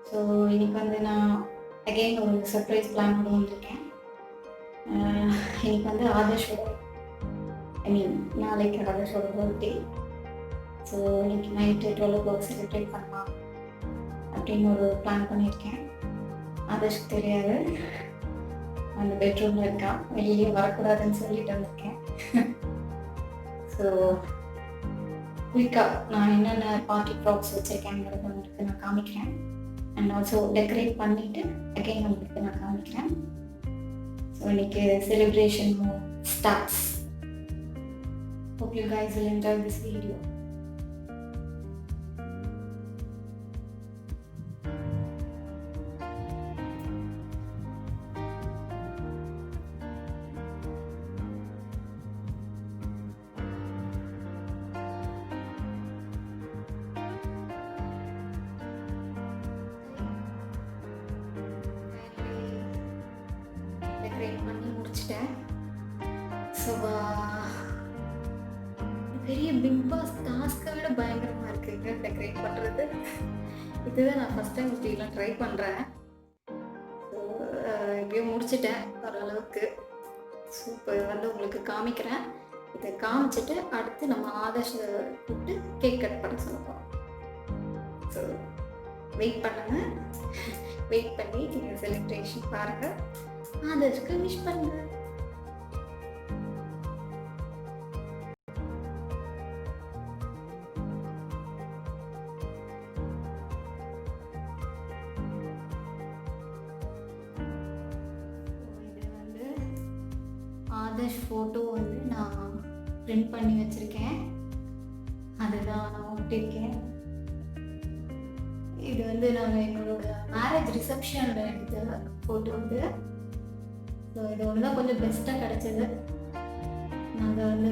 So இன்றைக்கி வந்து நான் அகெயின் ஒரு சர்ப்ரைஸ் பிளானோட வந்திருக்கேன். இன்றைக்கி வந்து ஆதர்ஷோட நாளைக்கு ஆதர்ஷோட பர்த்டே. ஸோ இன்றைக்கி நைட்டு 12 செலிப்ரேட் பண்ணலாம் அப்படின்னு ஒரு பிளான் பண்ணியிருக்கேன். ஆதர்ஷ்க்கு தெரியாது, அந்த பெட்ரூமில் இருக்கான், வெளியே வரக்கூடாதுன்னு சொல்லிட்டு வந்திருக்கேன். ஸோ குயிக்காக நான் என்னென்ன பார்ட்டி ப்ராப்ஸ் வச்சுருக்கேங்கிறத உங்களுக்கு நான் காமிக்கிறேன். அண்ட் ஆல்சோ டெக்கரேட் பண்ணிவிட்டு அகைன் உங்களுக்கு நான் காமிக்கிறேன். ஸோ இன்னைக்கு celebration starts. Hope you guys will enjoy this video. Decorate பண்ணி முடிச்சிட்டேன். ஸோ பெரிய பிக் பாஸ் டாஸ்க்கை விட பயங்கரமாக இருக்குங்க டெக்கரேட் பண்ணுறது. இதுதான் நான் ஃபஸ்ட் டைம் இப்படிலாம் ட்ரை பண்ணுறேன். ஸோ எப்படியோ முடிச்சிட்டேன் ஓரளவுக்கு. ஸோ இப்போ வந்து உங்களுக்கு காமிக்கிறேன். இதை காமிச்சிட்டு அடுத்து நம்ம ஆதர்ஷை கூப்பிட்டு கேக் கட் பண்ண சொல்லுவோம். ஸோ வெயிட் பண்ணுங்க, வெயிட் பண்ணி நீங்கள் செலிப்ரேஷன் பாருங்கள், ஆதர்ஷ்க்கு விஷ் பண்ணுங்க. ஆதர்ஷ் ஃபோட்டோ வந்து நான் பிரிண்ட் பண்ணி வச்சுருக்கேன், அதுதான் நான் ஒட்டியிருக்கேன். இது வந்து நாங்கள் எங்களோட மேரேஜ் ரிசப்ஷனில் எடுத்த ஃபோட்டோ இது. ஸோ இது ஒன்று தான் கொஞ்சம் பெஸ்ட்டாக கிடச்சிது. நாங்கள் வந்து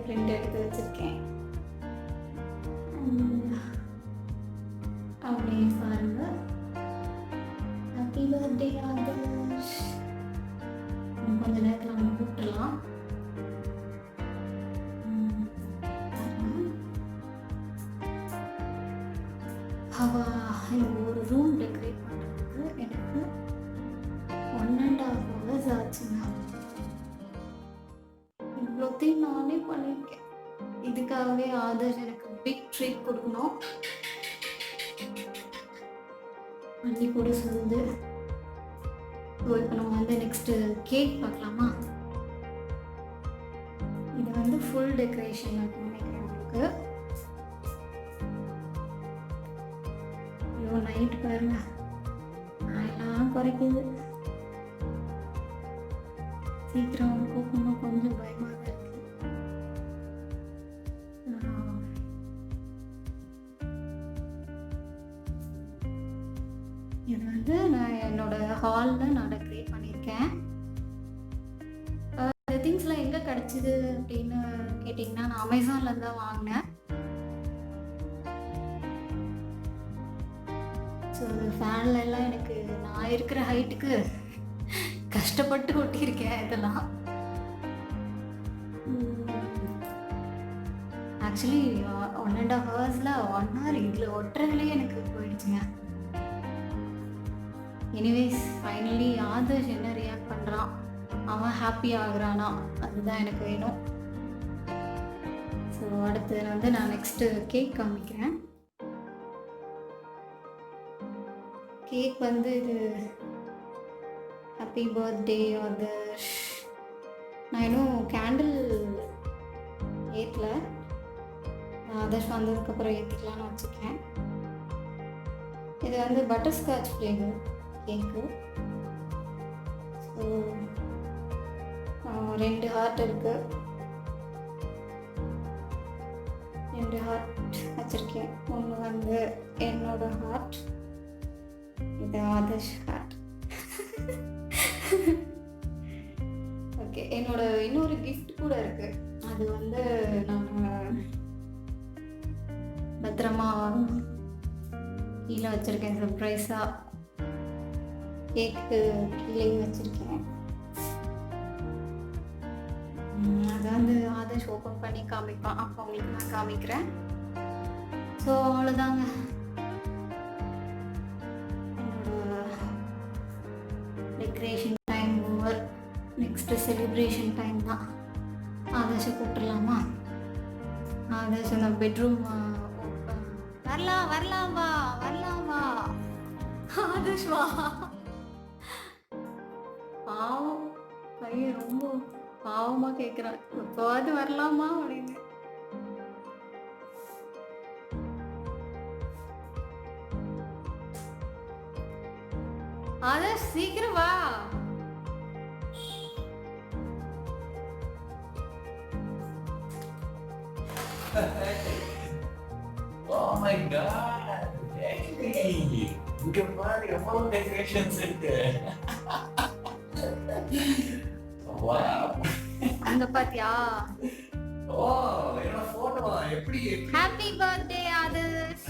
பிரிண்ட் எடுத்து வச்சுருக்கேன். அப்படியே பாருங்க. Happy birthday Adarsh. கொஞ்ச நேரத்தில் நம்ம கூப்பிடலாம். இந்த ஒரு ரூம் டெக்கரேட் பண்ணுறதுக்கு எனக்கு 1.5 hours ஆச்சுங்க. இவ்வளோத்தையும் நானே பண்ணியிருக்கேன். இதுக்காகவே ஆதர்ஷ் எனக்கு பிக் ட்ரீட் கொடுக்கணும் பண்ணி கூட சொல்லுது. ஸோ இப்போ நம்ம வந்து நெக்ஸ்ட்டு கேக் பார்க்கலாமா? இது வந்து ஃபுல் டெக்கரேஷன் நினைக்கிறேன் உங்களுக்கு. ஐயோ நைட் பாருங்க, எல்லாம் குறைக்குது. சீக்கிரம் கூப்பிடணும், கொஞ்சம் பயமாக தான் இருக்கு. இது வந்து நான் என்னோட ஹாலில் நான் டெக்கரேட் பண்ணியிருக்கேன். இந்த திங்ஸ்லாம் எங்கே கிடச்சிது அப்படின்னு கேட்டிங்கன்னா, நான் அமேசானில் தான் வாங்கினேன். ஸோ ஃபேன்ல எல்லாம் எனக்கு நான் இருக்கிற ஹைட்டுக்கு கஷ்டப்பட்டு ஒட்டியிருக்கேன் இதெல்லாம். ஆக்சுவலி 1.5 hours 1 hour இதில் ஒட்டுறதுலேயே எனக்கு போயிடுச்சுங்க. எனிவேஸ் ஃபைனலி ஆதர்ஷ் என்ன ரியாக்ட் பண்ணுறான், அவன் ஹாப்பி ஆகுறானா, அதுதான் எனக்கு வேணும். ஸோ அடுத்து வந்து நான் நெக்ஸ்ட்டு கேக் காமிக்கிறேன். கேக் வந்து இது ஹாப்பி பர்த்டே ஆதர்ஷ். நான் இன்னும் கேண்டில் ஏற்றல, ஆதர்ஷ் வந்ததுக்கப்புறம் ஏற்றிக்கலான்னு வச்சுருக்கேன். இது வந்து பட்டர்ஸ்காட்ச் ஃப்ளேவர் கேக்கு. ஸோ 2 ஹார்ட் இருக்கு, 2 ஹார்ட் வச்சுருக்கேன். ஒன்று வந்து என்னோட ஹார்ட், இது ஆதர்ஷ் ஹார்ட். ஓகே, என்னோட இன்னொரு கிஃப்ட் கூட இருக்கு. அது வந்து நான் பத்திரமா கீழே வச்சுருக்கேன், சர்ப்ரைஸாக கேக்கு கீழே வச்சுருக்கேன். அதை வந்து ஆதர்ஷ் ஓப்பன் பண்ணி காமிப்பான், அப்போ உங்களுக்கு நான் காமிக்கிறேன். ஸோ அவ்வளோதாங்க. ஃபஸ்ட்டு செலிப்ரேஷன் டைம் தான். ஆதர்ஷை கூப்பிட்டுலாமா? ஆதர்ஷ் அந்த பெட்ரூம் வரலாம் வரலாம் வா வரலாம் வா ஆதர்ஷ் வா. பாவம் பையன் ரொம்ப பாவமாக கேட்குறான், எப்போவாது வரலாமா அப்படின்னு. ஆதர்ஷ் சீக்கிரம் வா. Oh my god. Hey. இங்க பாரு எவ்வளவு டெக்கரேஷன்ஸ் இருக்கு. Wow. அங்க பாத்தியா? ஓ, என்னோட போட்டோ எப்படி? Happy birthday Adarsh.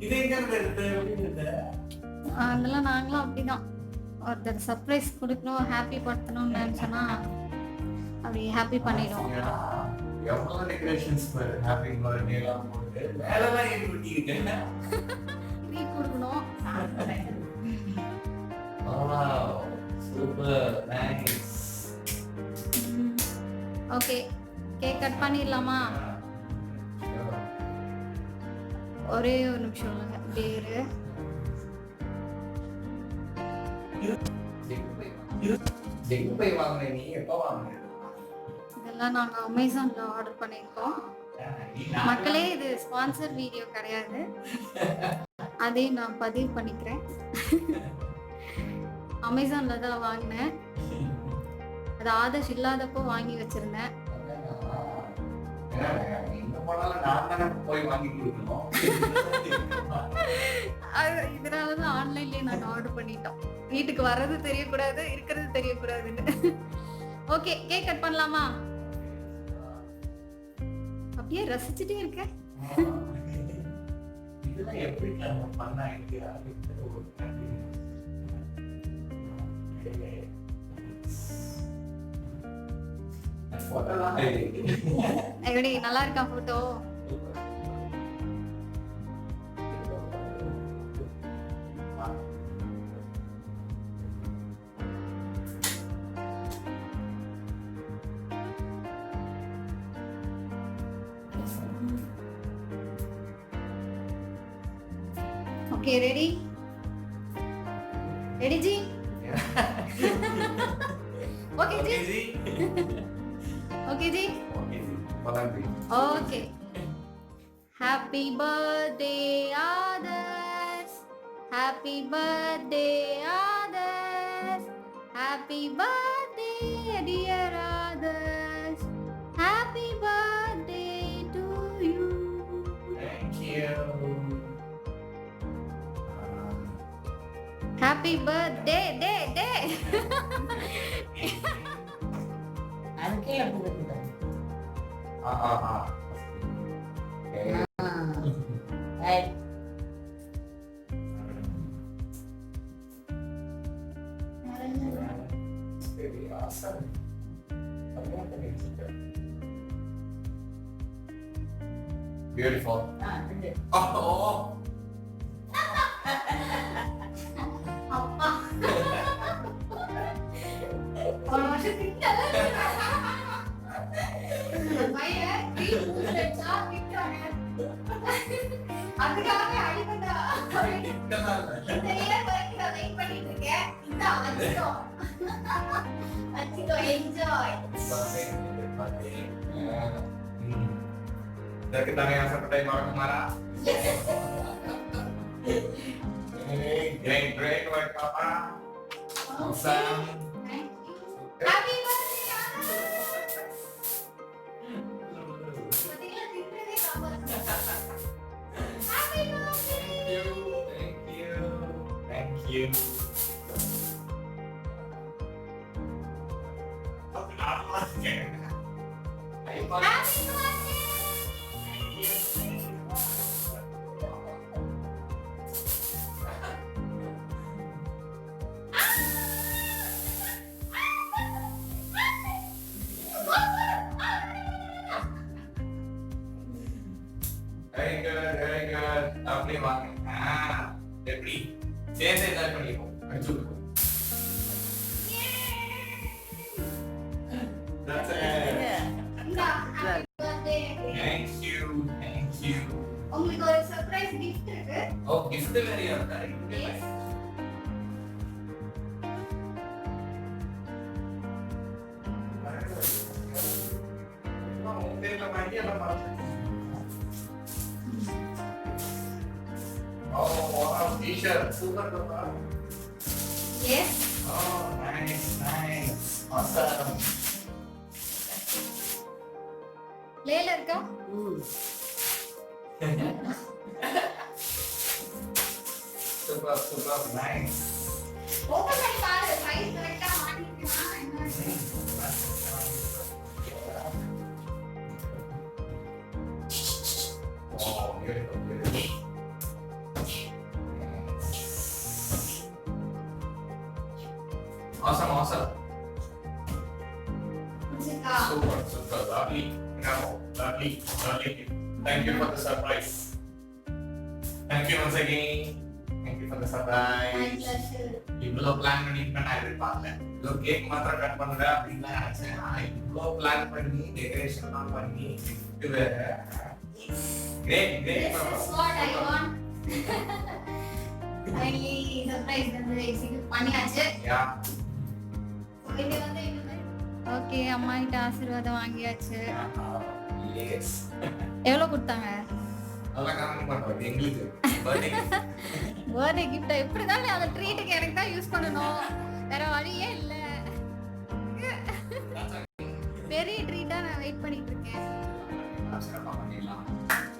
இது எங்க இருந்து எடுத்த? அதெல்லாம் நாங்களும் அப்படிதான், ஒருத்தர் சர்ப்ரைஸ் கொடுக்கணும், ஹாப்பி படுத்தணும்னு நினைச்சோன்னா அப்படி ஹாப்பி பண்ணிடுவோம். எவ்வளவு டெக்கரேஷன்ஸ் பாரு, ஹாப்பி பர்த்டே எல்லாம் போட்டு மேலலாம் ஏறி விட்டிருக்கேன். ட்ரீட் கொடுக்கணும். Wow, super, nice. Okay, cake cut பண்ணிடலாமா? ஒரே ஒரு நிமிஷம் இல்லைங்க, பேரு போய் வாங்கினேன். நீ எப்போ வாங்கின? இதெல்லாம் நாங்கள் அமேசானில் ஆர்டர் பண்ணியிருக்கோம். மக்களே, இது ஸ்பான்சர் வீடியோ கிடையாது, அதையும் நான் பதிவு பண்ணிக்கிறேன். அமேசானில் தான் வாங்கினேன். அது ஆதர்ஷ் இல்லாதப்போ வாங்கி வச்சிருந்தேன். இதனாலதான் ஆன்லைன்லயே நாங்க ஆர்டர் பண்ணிட்டோம். வீட்டுக்கு வர்றது தெரியக்கூடாது, இருக்கிறது தெரியக்கூடாதுன்னு. ஓகே, கேக் கட் பண்ணலாமா? அப்படியே ரசிச்சுட்டே இருக்க. எப்படி நல்லா இருக்கா photo? Okay, ready ready ji? Okay ji, okay ji, okay. Happy birthday Adarsh, happy birthday Adarsh, happy birthday dear Adarsh, happy birthday to you. Thank you. Happy birthday day day. அதுக்கே அப்படி right. Very awesome. Beautiful. Oh. அப்பா ஒரு வருஷம் திட்டல பையன் ட்ரீட் கொடுத்தா திட்டாங்க, அதுக்காக அடிபட்டா. இந்த இயர் வரைக்கும் நான் வெயிட் பண்ணிட்டு இருக்கேன். இந்த அச்சிக்கோ enjoy. Kita yang seperti orang marah. Great work, Papa. Awesome. Thank you. Happy birthday, Anna. Padilla திட்டதே காப்பாத்து. Happy birthday. Thank you. Happy birthday. Very good. Lovely one. எப்படி சேர்ந்து என்ஜாய் பண்ணிப்போம். அடிச்சுடுவோம். gift இருக்கு. ஓ gift வேறயா இருக்கா? Yes. Oh, wow, t-shirt, super duper. Yes. Oh, nice, nice, awesome. லேல இருக்கா? Super, super, nice. Open பண்ணி பாரு. சைஸ் கரெக்ட்டா மாட்டிருக்கா என்ன? Oh, beautiful, beautiful. Awesome, awesome. புடிச்சிருக்கா? Super, super, lovely. No, lovely, lovely. Thank you for the surprise. Thank you once again. Thank you for the My surprise. pleasure. இவ்வளோ plan பண்ணிருப்பேன் நான் எதிர்பார்க்கல. இவ்வளோ cake மாத்திரம் cut பண்ணுவேன் அப்படின்னு தான் நினைச்சேன். ஆனா இவ்வளோ பிளான் பண்ணி டெக்கரேஷன்லாம் பண்ணி gift வேற. Great, great. This is what I want. Finally surprise வந்து execute பண்ணியாச்சு. Yeah. இது வந்து ஓகே அம்மா கிட்ட ஆசீர்வாதம் வாங்கியாச்சு. Yes. எவ்வளவு கொடுத்தாங்க? அதெல்லாம் காரணம் பண்றது எங்களுக்கு birthday gift. பர்த்டே கிஃப்ட் எப்படிதான் அந்த ட்ரீட்டுக்கு எனக்கு தான் யூஸ் பண்ணணும். வேற வழியே இல்ல. பெரிய ட்ரீட்டா நான் வெயிட் பண்ணிட்டு இருக்கேன். சிறப்பா பண்ணிடலாம்.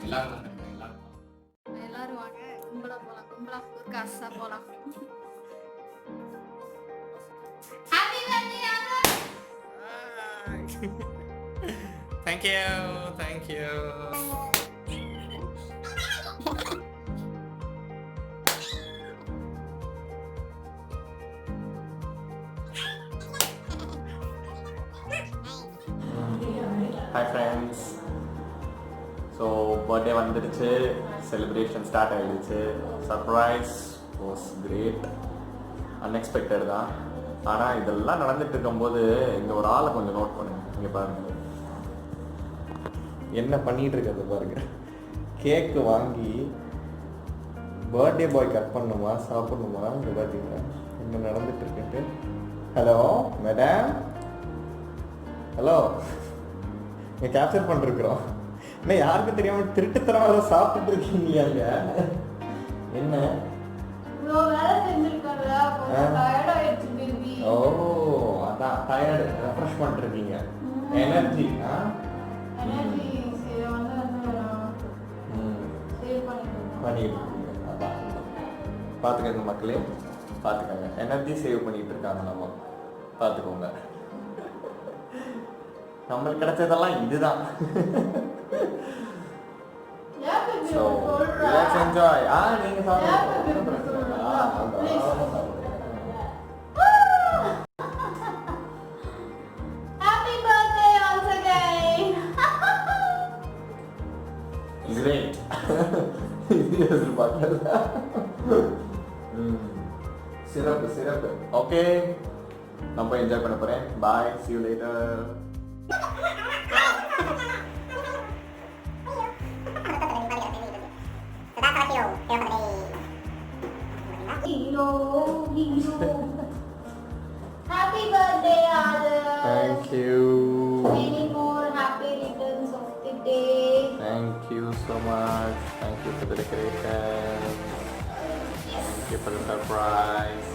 எல்லாரும் வந்துருங்க, எல்லாரும். எல்லாரும் வாங்க கும்பலா போலாம். கும்பலா காசா போலாம். Happy birthday author. Thank you, thank you. Hi friends. So birthday வந்துடுச்சு, செலிப்ரேஷன் ஸ்டார்ட் ஆகிடுச்சு. சர்ப்ரைஸ் வாஸ் கிரேட், அன்எக்ஸ்பெக்டட் தான். ஆனால் இதெல்லாம் நடந்துட்டு இருக்கும்போது இங்கே ஒரு ஆளை கொஞ்சம் நோட் பண்ணுங்க. இங்கே பாருங்க என்ன பண்ணிட்டு இருக்கிறது பாருங்க. கேக்கு வாங்கி பர்த்டே பாய் கட் பண்ணுமா சாப்பிடணுமா? இங்கே பார்த்தீங்கன்னா என்ன நடந்துட்டு இருக்குன்ட்டு. ஹலோ மேடம், ஹலோ, இங்கே கேப்சர் பண்ணிருக்கிறோம். என்ன யாருக்கும் தெரியாம திருட்டுத்தனமாக சாப்பிட்டுட்டு இருக்கீங்க? என்ன ஓ அதான் டயர்டு, ரெஃப்ரெஷ் பண்ணிருக்கீங்க, எனர்ஜி. பண்ணிட்டு இருக்கீங்க. அதான் பார்த்துக்கங்க மக்களே, பார்த்துக்கங்க. எனர்ஜி சேவ் பண்ணிட்டு இருக்காங்க. நம்ம பார்த்துக்கோங்க. நம்மளுக்கு கிடைச்சதெல்லாம் இதுதான். So, let's enjoy. நீங்க சாப்பிடுங்க. Happy birthday once again. Great. Yes, பார்க்கல. சிறப்பு. ஓகே, நான் போய் என்ஜாய் பண்ண போறேன். Bye, see you later. Hero. Happy birthday, Adar. Thank you. Many more happy returns of the day. Thank you so much. Thank you for the decoration. Thank you for the surprise.